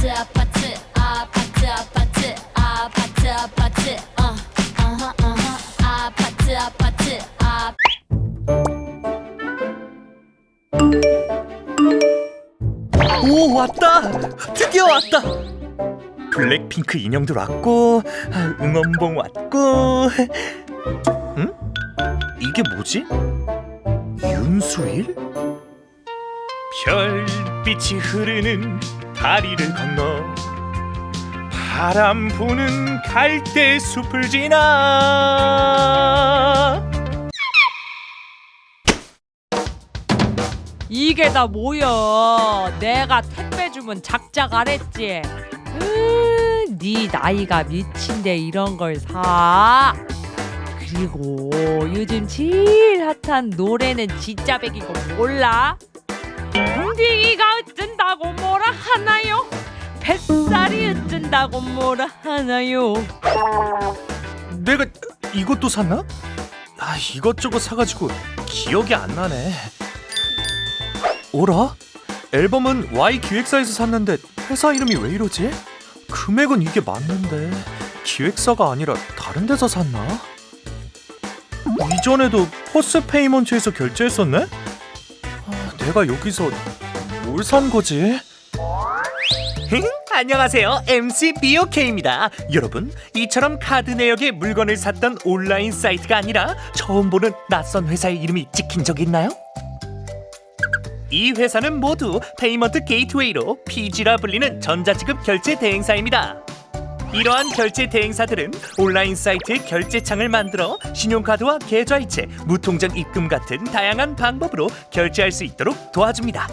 아파트 아파트 아파트 아파트 아파트 아파트 아파트 아파트 오, 왔다! 드디어 왔다! 블랙핑크 인형들 왔고, 응원봉 왔고. 응? 이게 뭐지? 윤수일? 별빛이 흐르는 다리를 건너 바람 부는 갈대 숲을 지나. 이게 다 뭐야? 내가 택배 주문 작작 안 했지? 네 나이가 미친데 이런 걸 사? 그리고 요즘 제일 핫한 노래는 진짜 백인 거 몰라? 궁딩이가 어쩐다고 뭐라 하나요? 뱃살이 어쩐다고 뭐라 하나요? 내가 이것도 샀나? 이것저것 사가지고 기억이 안 나네. 어라? 앨범은 Y 기획사에서 샀는데 회사 이름이 왜 이러지? 금액은 이게 맞는데 기획사가 아니라 다른 데서 샀나? 이전에도 포스 페이먼트에서 결제했었네? 내가 여기서 뭘 산 거지? 안녕하세요, MC BOK입니다. 여러분, 이처럼 카드 내역에 물건을 샀던 온라인 사이트가 아니라 처음 보는 낯선 회사의 이름이 찍힌 적 있나요? 이 회사는 모두 페이먼트 게이트웨이로 PG라 불리는 전자지급 결제 대행사입니다. 이러한 결제 대행사들은 온라인 사이트의 결제창을 만들어 신용카드와 계좌이체, 무통장 입금 같은 다양한 방법으로 결제할 수 있도록 도와줍니다.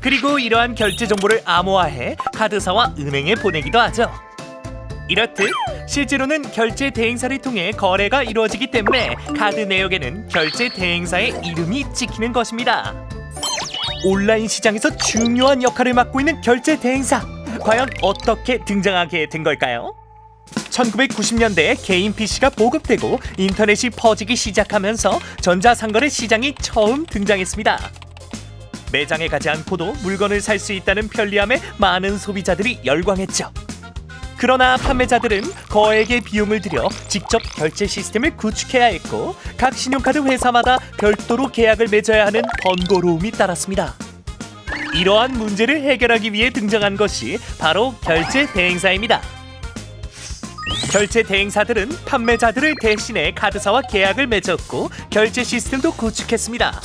그리고 이러한 결제 정보를 암호화해 카드사와 은행에 보내기도 하죠. 이렇듯 실제로는 결제 대행사를 통해 거래가 이루어지기 때문에 카드 내역에는 결제 대행사의 이름이 찍히는 것입니다. 온라인 시장에서 중요한 역할을 맡고 있는 결제 대행사, 과연 어떻게 등장하게 된 걸까요? 1990년대에 개인 PC가 보급되고 인터넷이 퍼지기 시작하면서 전자상거래 시장이 처음 등장했습니다. 매장에 가지 않고도 물건을 살 수 있다는 편리함에 많은 소비자들이 열광했죠. 그러나 판매자들은 거액의 비용을 들여 직접 결제 시스템을 구축해야 했고 각 신용카드 회사마다 별도로 계약을 맺어야 하는 번거로움이 따랐습니다. 이러한 문제를 해결하기 위해 등장한 것이 바로 결제 대행사입니다. 결제 대행사들은 판매자들을 대신해 카드사와 계약을 맺었고 결제 시스템도 구축했습니다.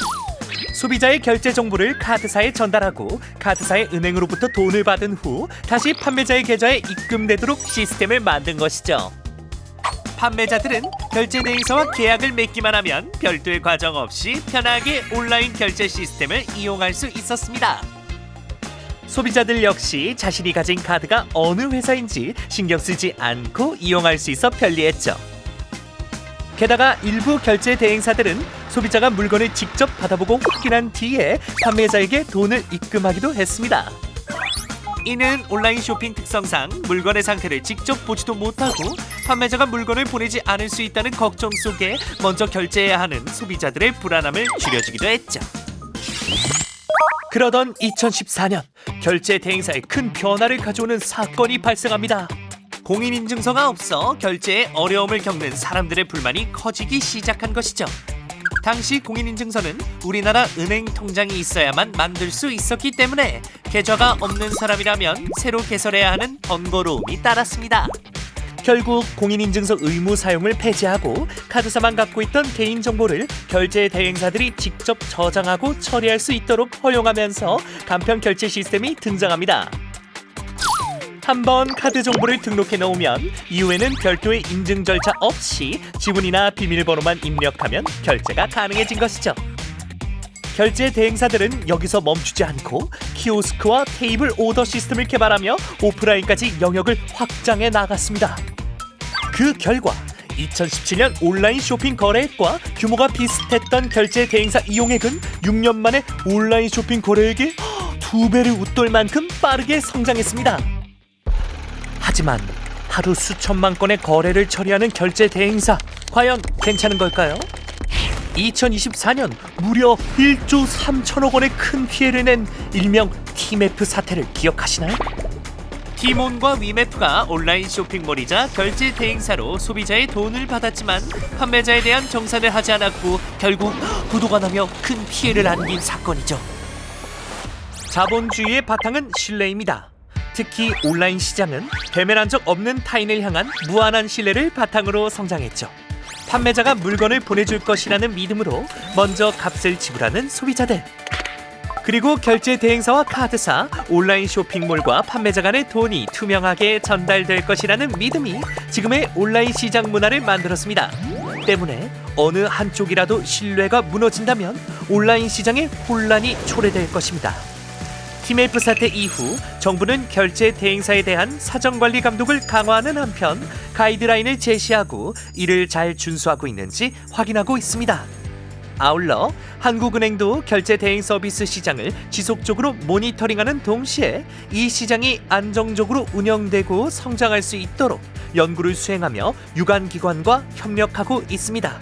소비자의 결제 정보를 카드사에 전달하고 카드사의 은행으로부터 돈을 받은 후 다시 판매자의 계좌에 입금되도록 시스템을 만든 것이죠. 판매자들은 결제 대행사와 계약을 맺기만 하면 별도의 과정 없이 편하게 온라인 결제 시스템을 이용할 수 있었습니다. 소비자들 역시 자신이 가진 카드가 어느 회사인지 신경 쓰지 않고 이용할 수 있어 편리했죠. 게다가 일부 결제 대행사들은 소비자가 물건을 직접 받아보고 확인한 뒤에 판매자에게 돈을 입금하기도 했습니다. 이는 온라인 쇼핑 특성상 물건의 상태를 직접 보지도 못하고 판매자가 물건을 보내지 않을 수 있다는 걱정 속에 먼저 결제해야 하는 소비자들의 불안함을 줄여주기도 했죠. 그러던 2014년 결제 대행사에 큰 변화를 가져오는 사건이 발생합니다. 공인인증서가 없어 결제에 어려움을 겪는 사람들의 불만이 커지기 시작한 것이죠. 당시 공인인증서는 우리나라 은행 통장이 있어야만 만들 수 있었기 때문에 계좌가 없는 사람이라면 새로 개설해야 하는 번거로움이 따랐습니다. 결국 공인인증서 의무 사용을 폐지하고 카드사만 갖고 있던 개인정보를 결제 대행사들이 직접 저장하고 처리할 수 있도록 허용하면서 간편 결제 시스템이 등장합니다. 한번 카드 정보를 등록해 놓으면 이후에는 별도의 인증 절차 없이 지문이나 비밀번호만 입력하면 결제가 가능해진 것이죠. 결제 대행사들은 여기서 멈추지 않고 키오스크와 테이블 오더 시스템을 개발하며 오프라인까지 영역을 확장해 나갔습니다. 그 결과 2017년 온라인 쇼핑 거래액과 규모가 비슷했던 결제 대행사 이용액은 6년 만에 온라인 쇼핑 거래액이 2배를 웃돌 만큼 빠르게 성장했습니다. 하지만 하루 수천만 건의 거래를 처리하는 결제 대행사, 과연 괜찮은 걸까요? 2024년 무려 1조 3천억 원의 큰 피해를 낸 일명 TMF 사태를 기억하시나요? 티몬과 위메프가 온라인 쇼핑몰이자 결제 대행사로 소비자의 돈을 받았지만 판매자에 대한 정산을 하지 않았고 결국 부도가 나며 큰 피해를 안긴 사건이죠. 자본주의의 바탕은 신뢰입니다. 특히 온라인 시장은 배면한 적 없는 타인을 향한 무한한 신뢰를 바탕으로 성장했죠. 판매자가 물건을 보내줄 것이라는 믿음으로 먼저 값을 지불하는 소비자들. 그리고 결제 대행사와 카드사, 온라인 쇼핑몰과 판매자 간의 돈이 투명하게 전달될 것이라는 믿음이 지금의 온라인 시장 문화를 만들었습니다. 때문에 어느 한쪽이라도 신뢰가 무너진다면 온라인 시장에 혼란이 초래될 것입니다. 티메이프 사태 이후 정부는 결제 대행사에 대한 사정관리 감독을 강화하는 한편 가이드라인을 제시하고 이를 잘 준수하고 있는지 확인하고 있습니다. 아울러 한국은행도 결제 대행 서비스 시장을 지속적으로 모니터링하는 동시에 이 시장이 안정적으로 운영되고 성장할 수 있도록 연구를 수행하며 유관기관과 협력하고 있습니다.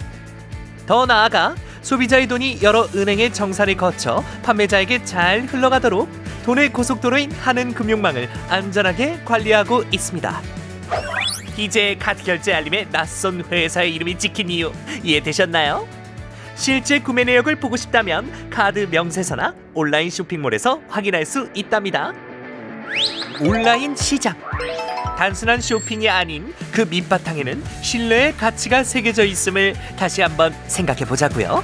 더 나아가 소비자의 돈이 여러 은행의 정산을 거쳐 판매자에게 잘 흘러가도록 돈의 고속도로인 한은금융망을 안전하게 관리하고 있습니다. 이제 카드 결제 알림에 낯선 회사의 이름이 찍힌 이유 이해되셨나요? 실제 구매 내역을 보고 싶다면 카드 명세서나 온라인 쇼핑몰에서 확인할 수 있답니다. 온라인 시장. 단순한 쇼핑이 아닌 그 밑바탕에는 신뢰의 가치가 새겨져 있음을 다시 한번 생각해 보자고요.